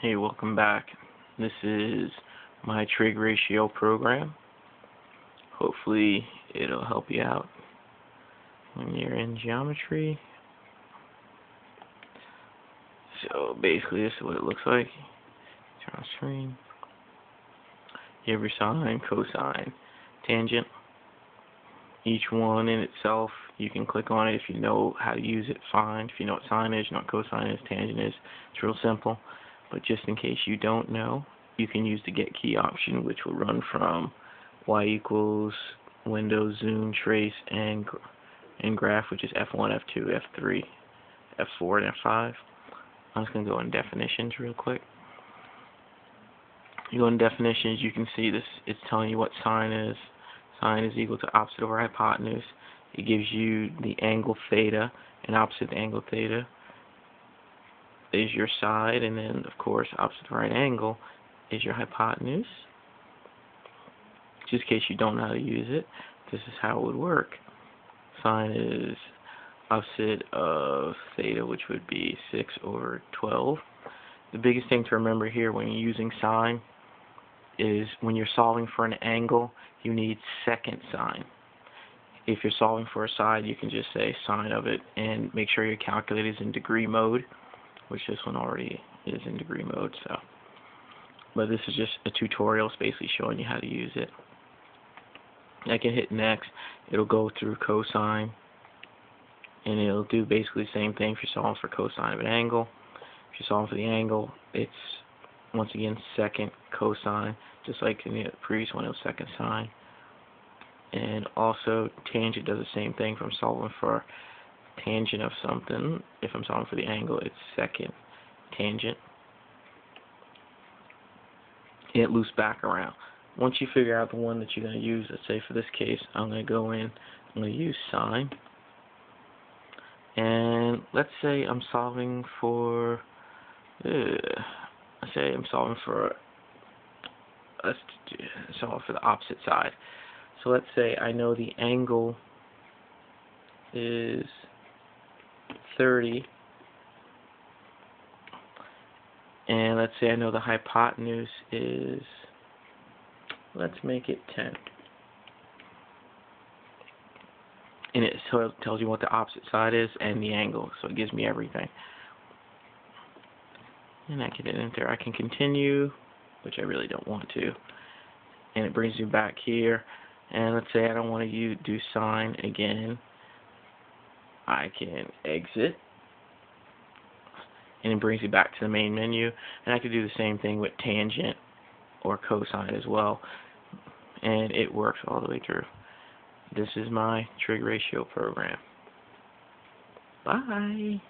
Hey, welcome back. This is my trig ratio program. Hopefully it'll help you out when you're in geometry. So basically this is what it looks like. Turn on screen. You have your sine, cosine, tangent. Each one in itself, you can click on it if you know how to use it, fine. If you know what sine is, you know what cosine is, tangent is. It's real simple. But just in case you don't know, you can use the get key option, which will run from y equals window, zoom, trace, and graph, which is F1, F2, F3, F4, and F5. I'm just going to go in definitions real quick. You go in definitions, you can see this. It's telling you what sine is. Sine is equal to opposite over hypotenuse. It gives you the angle theta, and opposite the angle theta is your side, and then of course opposite right angle is your hypotenuse. Just in case you don't know how to use it, this is how it would work. Sine is opposite of theta, which would be 6 over 12. The biggest thing to remember here when you're using sine is when you're solving for an angle, you need second sine. If you're solving for a side, you can just say sine of it, and make sure your calculator is in degree mode, which this one already is in degree mode. So, but this is just a tutorial. It's basically showing you how to use it. I can hit next. It'll go through cosine, and it'll do basically the same thing if you're solving for cosine of an angle. If you're solving for the angle, it's once again second cosine, just like in the previous one, it was second sine. And also tangent does the same thing. If I'm solving for tangent of something, if I'm solving for the angle, it's second tangent. And it loops back around. Once you figure out the one that you're going to use, let's say for this case, I'm going to go in, I'm going to use sine. And let's say I'm solving for, let's say I'm solving for, let's solve for the opposite side. So let's say I know the angle is 30, and let's say I know the hypotenuse is, let's make it 10. And it tells you what the opposite side is and the angle, so it gives me everything. And I can hit enter. I can continue, which I really don't want to. And it brings me back here. And let's say I don't want to do sine again. I can exit. And it brings me back to the main menu. And I could do the same thing with tangent or cosine as well. And it works all the way through. This is my trig ratio program. Bye.